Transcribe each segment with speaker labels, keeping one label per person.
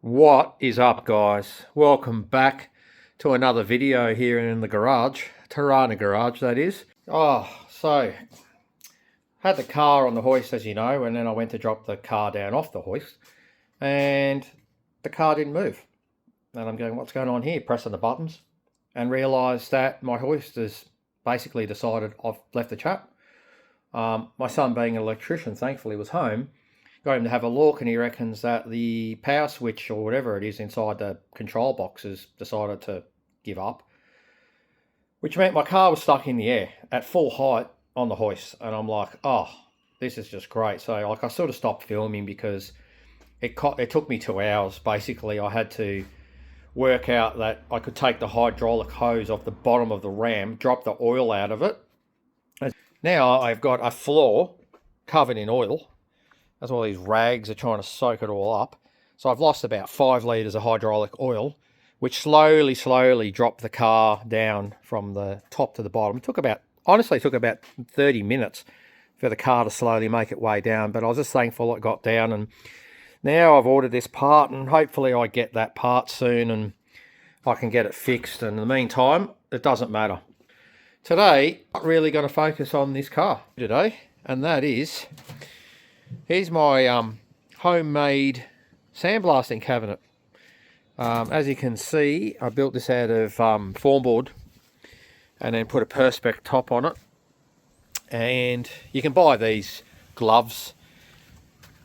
Speaker 1: What is up, guys? Welcome back to another video here in the garage, Tirana garage that is. So had the car on the hoist, as you know, and then I went to drop the car down off the hoist and the car didn't move. And I'm going, what's going on here? Pressing the buttons and realised that my hoist has basically decided I've left the chat. My son, being an electrician, thankfully was home. Got him to have a look, and he reckons that the power switch or whatever it is inside the control box has decided to give up, which meant my car was stuck in the air at full height on the hoist. And I'm like, oh, this is just great. So I sort of stopped filming because it took me 2 hours. Basically, I had to work out that I could take the hydraulic hose off the bottom of the ram, drop the oil out of it. Now I've got a floor covered in oil, as all these rags are trying to soak it all up. So I've lost about 5 litres of hydraulic oil, which slowly dropped the car down from the top to the bottom. It took about 30 minutes for the car to slowly make its way down, but I was just thankful it got down. And now I've ordered this part, and hopefully I get that part soon and I can get it fixed. And in the meantime, it doesn't matter. Today, I'm really going to focus on this car today, and that is, here's my homemade sandblasting cabinet. As you can see, I built this out of foam board and then put a perspex top on it. And you can buy these gloves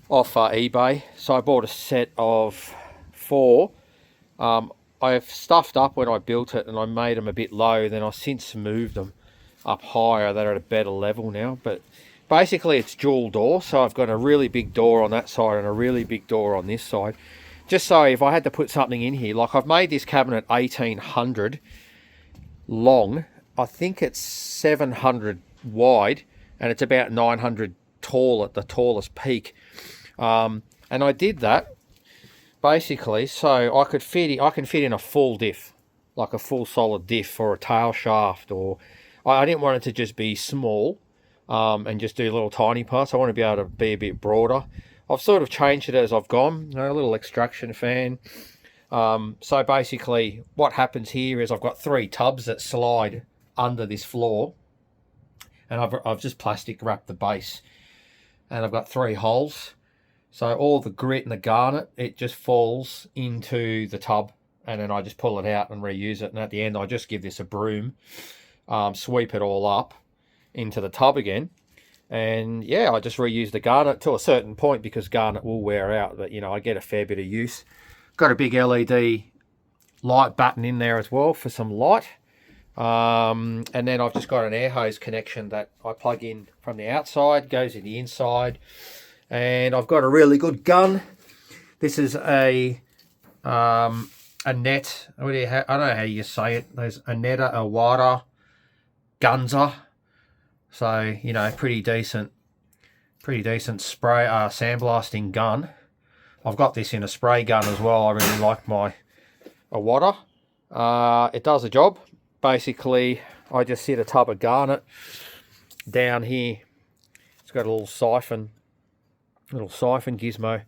Speaker 1: off eBay. So I bought a set of 4. I've stuffed up when I built it and I made them a bit low. Then I've since moved them up higher. They're at a better level now. But basically it's dual door. So I've got a really big door on that side and a really big door on this side. Just so if I had to put something in here, like I've made this cabinet 1800 long. I think it's 700 wide and it's about 900 tall at the tallest peak. And I did that basically so I can fit in a full diff, like a full solid diff or a tail shaft, or I didn't want it to just be small and just do little tiny parts. I want to be able to be a bit broader. I've sort of changed it as I've gone, a little extraction fan. So basically what happens here is I've got 3 tubs that slide under this floor, and I've just plastic wrapped the base, and I've got 3 holes. So all the grit and the garnet, it just falls into the tub, and then I just pull it out and reuse it. And at the end, I just give this a broom, sweep it all up into the tub again. And yeah, I just reuse the garnet to a certain point because garnet will wear out. But, you know, I get a fair bit of use. Got a big LED light button in there as well for some light. And then I've just got an air hose connection that I plug in from the outside, goes in the inside. And I've got a really good gun. This is a net. I don't know how you say it. There's a Netta, a Wada, Gunza. So, you know, pretty decent spray sandblasting gun. I've got this in a spray gun as well. I really like my Wada. It does the job. Basically, I just sit a tub of garnet down here. It's got a little siphon gizmo.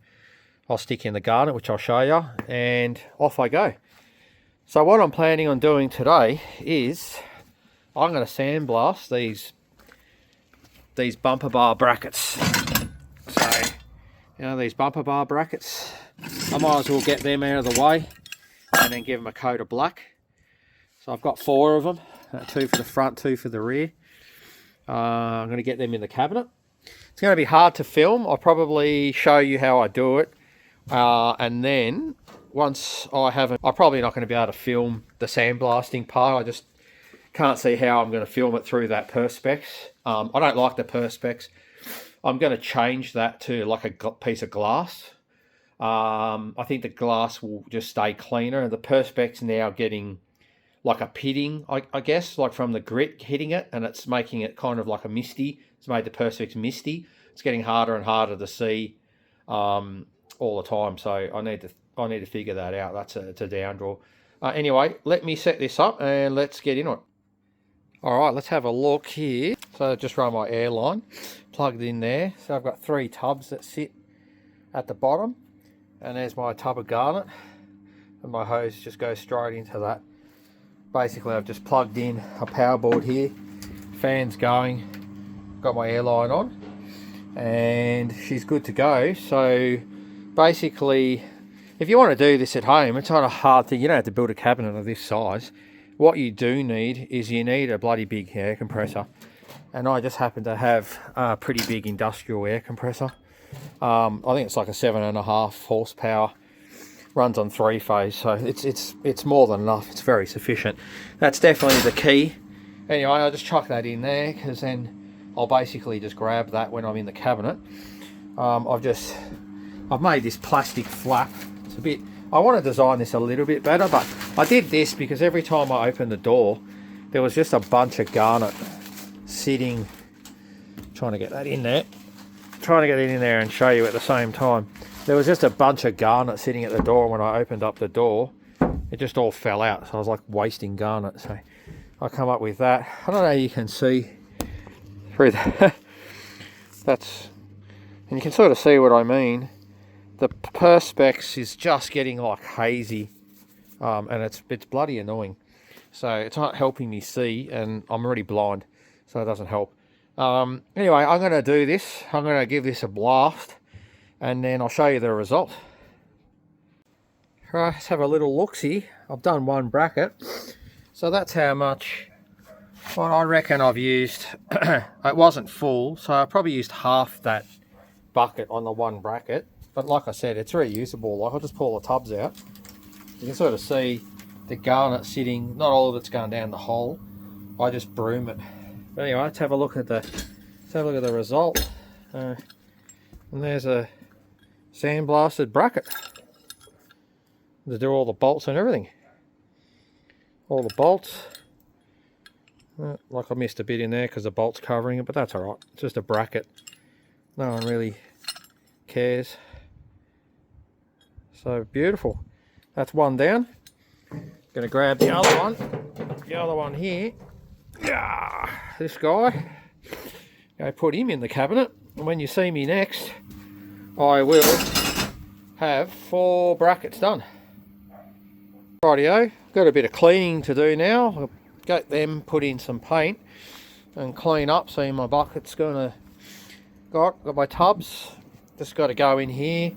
Speaker 1: I'll stick in the garnet, which I'll show you, and off I go. So what I'm planning on doing today is I'm going to sandblast these bumper bar brackets. So, you know, these bumper bar brackets, I might as well get them out of the way and then give them a coat of black. So I've got 4 of them, 2 for the front, 2 for the rear. I'm going to get them in the cabinet. It's going to be hard to film. I'll probably show you how I do it. And then once I have it, I'm probably not going to be able to film the sandblasting part. I just can't see how I'm going to film it through that perspex. I don't like the perspex. I'm going to change that to like a piece of glass. I think the glass will just stay cleaner. And the perspex now getting like a pitting, I guess, like from the grit hitting it, and it's making it kind of like a misty. It's made the perspex misty. It's getting harder and harder to see all the time. So I need to figure that out. It's a down draw. Anyway, let me set this up and let's get into it. All right, let's have a look here. So I just run my air line, plugged in there. So I've got 3 tubs that sit at the bottom. And there's my tub of garnet, and my hose just goes straight into that. Basically I've just plugged in a power board here, fan's going, got my airline on, and she's good to go. So basically, if you want to do this at home, it's not a hard thing. You don't have to build a cabinet of this size. What you do need is you need a bloody big air compressor, and I just happen to have a pretty big industrial air compressor. I think it's like a 7.5 horsepower, runs on 3-phase, so it's more than enough. It's very sufficient. That's definitely the key. Anyway, I'll just chuck that in there, because then I'll basically just grab that when I'm in the cabinet. I've made this plastic flap. It's a bit, I want to design this a little bit better, but I did this because every time I opened the door, there was just a bunch of garnet sitting. Trying to get that in there. Trying to get it in there and show you at the same time. There was just a bunch of garnet sitting at the door. When I opened up the door, it just all fell out. So I was like wasting garnet. So I come up with that. I don't know if you can see through that. And you can sort of see what I mean. The perspex is just getting like hazy, and it's bloody annoying. So it's not helping me see, and I'm already blind, so it doesn't help. Anyway, I'm going to do this. I'm going to give this a blast, and then I'll show you the result. Right, let's have a little look-see. I've done one bracket, so that's how much. What I reckon I've used. It wasn't full, so I probably used half that bucket on the one bracket. But like I said, it's reusable. Like, I'll just pull the tubs out. You can sort of see the garnet sitting. Not all of it's going down the hole. I just broom it. But anyway, let's have a look at the result. And there's a sandblasted bracket to do all the bolts and everything. All the bolts. Like I missed a bit in there because the bolt's covering it, but that's alright. It's just a bracket. No one really cares. So beautiful. That's one down. Gonna grab the other one. The other one here. Yeah, this guy. Go put him in the cabinet. And when you see me next, I will have 4 brackets done. Rightio, got a bit of cleaning to do now. I'll get them, put in some paint and clean up. See, my bucket's gonna got my tubs. Just got to go in here.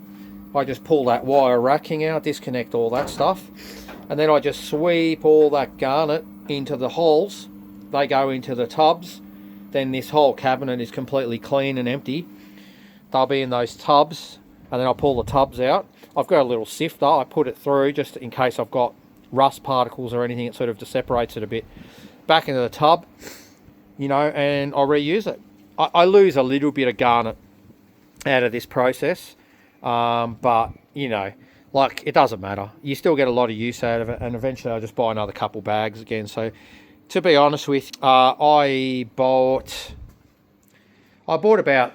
Speaker 1: I just pull that wire racking out, disconnect all that stuff, and then I just sweep all that garnet into the holes. They go into the tubs. Then this whole cabinet is completely clean and empty. They'll be in those tubs, and then I'll pull the tubs out. I've got a little sifter. I put it through just in case I've got rust particles or anything. It sort of just separates it a bit. Back into the tub, you know, and I'll reuse it. I lose a little bit of garnet out of this process, but you know, like, it doesn't matter. You still get a lot of use out of it, and eventually I'll just buy another couple bags again. So to be honest with you, I bought about,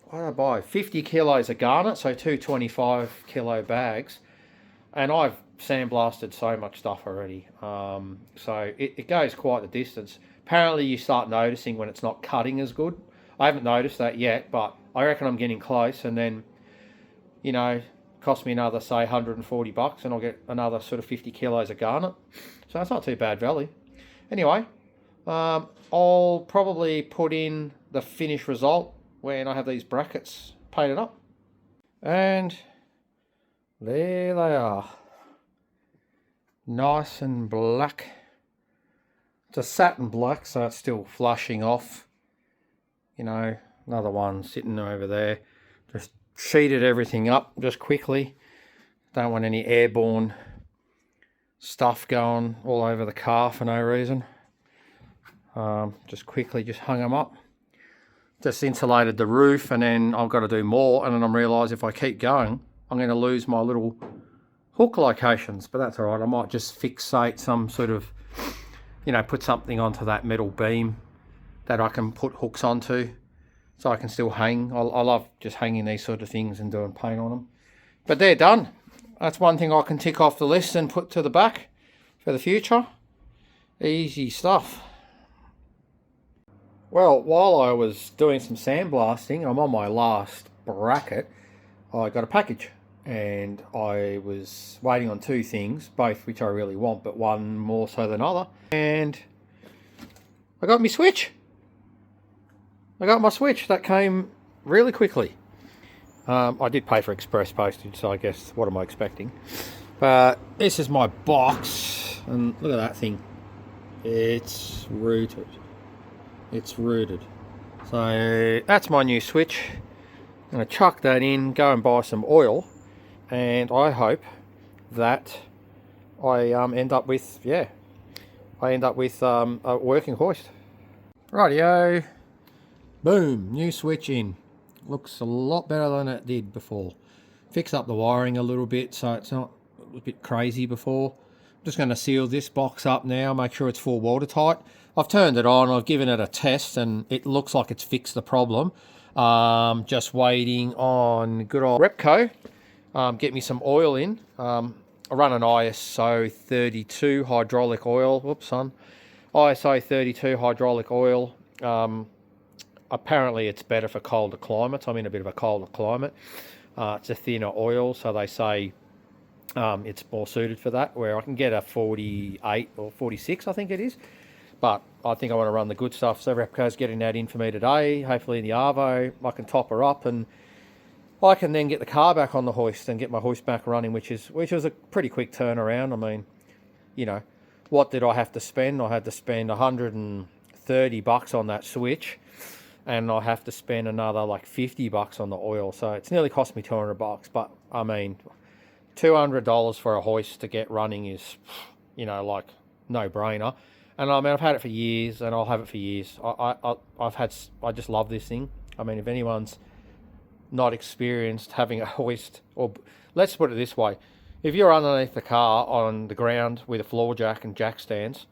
Speaker 1: what did I buy? 50 kilos of garnet, so 2 25 kilo bags, and I've sandblasted so much stuff already. So it goes quite the distance. Apparently you start noticing when it's not cutting as good. I haven't noticed that yet, but I reckon I'm getting close, and then, you know, cost me another, say, 140 bucks, and I'll get another sort of 50 kilos of garnet. So that's not too bad value. Anyway, I'll probably put in the finished result when I have these brackets painted up. And there they are. Nice and black. It's a satin black, so it's still flushing off. You know, another one sitting over there. Just sheeted everything up just quickly. Don't want any airborne stuff going all over the car for no reason. Just quickly just hung them up. Just insulated the roof, and then I've got to do more, and then I realise if I keep going, I'm going to lose my little hook locations, but that's all right. I might just fixate some sort of, you know, put something onto that metal beam that I can put hooks onto, so I can still hang. I love just hanging these sort of things and doing paint on them. But they're done. That's one thing I can tick off the list and put to the back for the future. Easy stuff. Well, while I was doing some sandblasting, I'm on my last bracket, I got a package. and I was waiting on two things, both which I really want, but one more so than other. And I got my switch. I got my switch. That came really quickly. I did pay for express postage, so I guess what am I expecting? But this is my box, and look at that thing. It's rooted. It's rooted. So that's my new switch. I'm going to chuck that in, go and buy some oil, and I hope that I end up with, a working hoist. Rightio. Boom, new switch in. Looks a lot better than it did before. Fix up the wiring a little bit so it's not a bit crazy before. I'm just going to seal this box up now, make sure it's full watertight. I've turned it on, I've given it a test, and it looks like it's fixed the problem. Just waiting on good old Repco. Get me some oil in. I run an ISO 32 hydraulic oil. Whoops, son. ISO 32 hydraulic oil. Apparently it's better for colder climates. I'm in a bit of a colder climate. It's a thinner oil, so they say it's more suited for that, where I can get a 48 or 46, I think it is. But I think I want to run the good stuff, so Repco's getting that in for me today. Hopefully in the Arvo, I can top her up, and I can then get the car back on the hoist and get my hoist back running, which was a pretty quick turnaround. I mean, you know, what did I have to spend? I had to spend $130 on that switch, and I have to spend another like $50 on the oil. So it's nearly cost me $200. But I mean, $200 for a hoist to get running is, you know, like no brainer. And I mean, I've had it for years, and I'll have it for years. I just love this thing. I mean, if anyone's not experienced having a hoist, or let's put it this way, if you're underneath the car on the ground with a floor jack and jack stands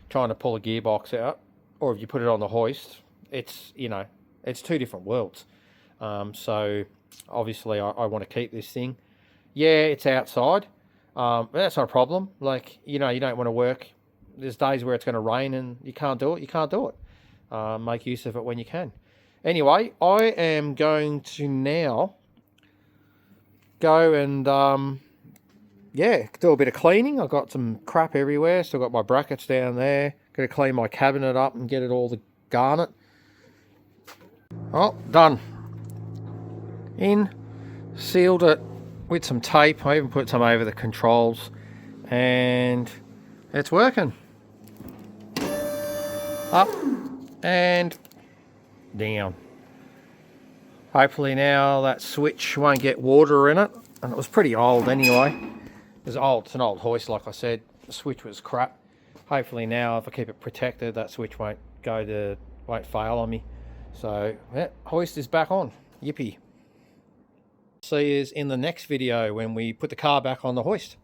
Speaker 1: trying to pull a gearbox out, or if you put it on the hoist, it's, you know, it's two different worlds. So obviously I want to keep this thing. Yeah, it's outside, but that's not a problem. Like, you know, you don't want to work. There's days where it's going to rain and you can't do it. You can't do it. Make use of it when you can. Anyway, I am going to now go and, do a bit of cleaning. I've got some crap everywhere. Still got my brackets down there. Got to clean my cabinet up and get it all the garnet. Oh, done. In, sealed it with some tape. I even put some over the controls, and it's working. Up and down. Hopefully now that switch won't get water in it, and it was pretty old anyway. It's old, it's an old hoist, like I said. The switch was crap. Hopefully now, if I keep it protected, that switch won't fail on me. So yeah, hoist is back on. Yippee. See you in the next video when we put the car back on the hoist.